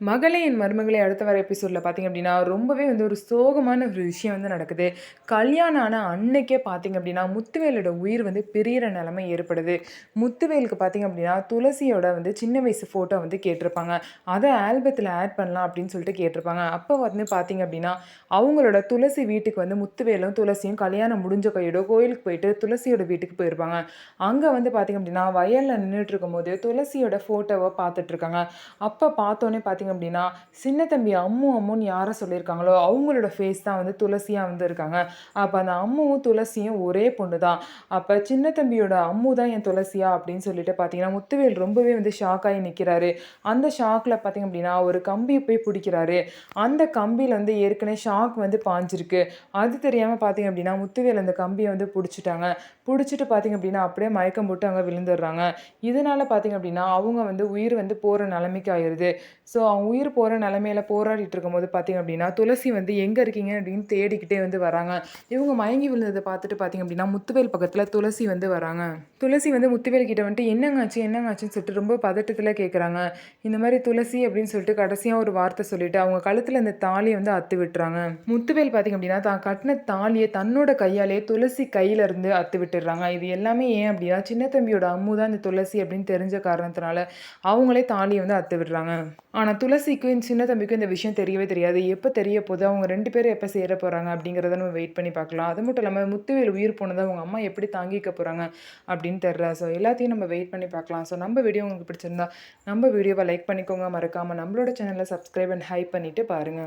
மகளே என் மருமகளே அடுத்த வர எபிசோடில் பார்த்தீங்க அப்படின்னா ரொம்பவே வந்து ஒரு சோகமான ஒரு விஷயம் வந்து நடக்குது. கல்யாணம் ஆன அன்னைக்கே பார்த்தீங்க அப்படின்னா முத்துவேலோட உயிர் வந்து பிரியிற நிலைமை ஏற்படுது. முத்துவேலுக்கு பார்த்தீங்க அப்படின்னா துளசியோட வந்து சின்ன வயசு ஃபோட்டோ வந்து கேட்டிருப்பாங்க. அதை ஆல்பத்தில் ஆட் பண்ணலாம் அப்படின்னு சொல்லிட்டு கேட்டிருப்பாங்க. அப்போ வந்து பார்த்தீங்க அப்படின்னா அவங்களோட துளசி வீட்டுக்கு வந்து முத்துவேலும் துளசியும் கல்யாணம் முடிஞ்ச கையோட கோயிலுக்கு போயிட்டு துளசியோட வீட்டுக்கு போயிருப்பாங்க. அங்கே வந்து பார்த்தீங்க அப்படின்னா வயலில் நின்றுட்டு இருக்கும்போது துளசியோட ஃபோட்டோவை பார்த்துட்டு இருக்காங்க. அப்போ பார்த்தோன்னே பார்த்தீங்க அப்படின்னா, சின்ன தம்பி அம்மு அம்முன்னு யார சொல்லியிருக்காங்களோ, அவங்களோட ஃபேஸ் தான் வந்து துளசியா வந்து இருக்காங்க. அப்ப அந்த அம்முவும், துளசியும் ஒரே பொண்ணு தான். அப்ப சின்ன தம்பியோட அம்மு தான் என் துளசியா அப்படின்னு சொல்லிட்டு பார்த்தீங்கன்னா, முத்துவேல் ரொம்பவே வந்து ஷாக் ஆயி நிக்கிறாரு. அந்த ஷாக்ல பார்த்தீங்க அப்படின்னா, ஒரு கம்பிய போய் புடிக்கிறாரு. அந்த கம்பியில வந்து ஏற்கனவே ஷாக் வந்து பாய்ஞ்சிருக்கு. அது தெரியாம பார்த்தீங்க அப்படின்னா, முத்துவேல் அந்த கம்பிய வந்து புடிச்சுட்டாங்க. புடிச்சுட்டு பார்த்தீங்க அப்படின்னா, அப்படியே மயக்கம் போட்டு அங்க விழுந்துடுறாங்க. இதனால பார்த்தீங்க அப்படின்னா, அவங்க வந்து உயிர் வந்து போற நிலைமைக்கு ஆயிருது. ஸோ அவங்க உயிர் போற நிலைமையில போராடிட்டு இருக்கும்போது பார்த்தீங்க அப்படின்னா, துளசி வந்து எங்க இருக்கீங்க அப்படின்னு தேடிக்கிட்டே வந்து வராங்க. இவங்க மயங்கி விழுந்தத பார்த்துட்டு பார்த்தீங்க அப்படின்னா, முத்துவேல் பக்கத்துல துளசி வந்து வராங்க. துளசி வந்து முத்துவேல் கிட்ட வந்துட்டு என்னங்க ஆச்சு? என்னங்க ஆச்சுன்னு சொல்லிட்டு ரொம்ப பதட்டத்துல கேட்குறாங்க. இந்த மாரி துளசி அப்படின்னு சொல்லிட்டு கடைசியா ஒரு வார்த்தை சொல்லிட்டு அவங்க கழுத்துல அந்த தாலிய வந்து அத்து விட்டுறாங்க. முத்துவேல் பார்த்தீங்க அப்படின்னா, தான் கட்டின தாலிய தன்னோட கையாலேயே துளசி கையில இருந்து அத்து விட்டுடுறாங்க. இது எல்லாமே ஏன் அப்படின்னா, சின்ன தம்பியோட அம்மு தான் இந்த துளசி அப்படின்னு தெரிஞ்ச காரணத்தினால அவங்களே தாலிய வந்து அத்து விடுறாங்க. ஆனா துளசிக்கும், சின்ன தம்பிக்கும் இந்த விஷயம் தெரியவே தெரியாது. எப்ப தெரிய போது, அவங்க 2 பேரும் எப்ப சேர போறாங்க அப்படிங்கிறத நம்ம வெயிட் பண்ணி பார்க்கலாம். அது மட்டும் இல்லாம முத்துவேல் உயிர் போனத அவங்க அம்மா எப்படி தாங்கிக்க போறாங்க அப்படின்னு தெரியல. ஸோ எல்லாத்தையும் நம்ம வெயிட் பண்ணி பார்க்கலாம். ஸோ நம்ம வீடியோ உங்களுக்கு பிடிச்சிருந்தா, நம்ம வீடியோவ லைக் பண்ணிக்கோங்க. மறக்காம நம்மளோட சேனல சப்ஸ்கிரைப் அண்ட் ஹைப் பண்ணிட்டு பாருங்க.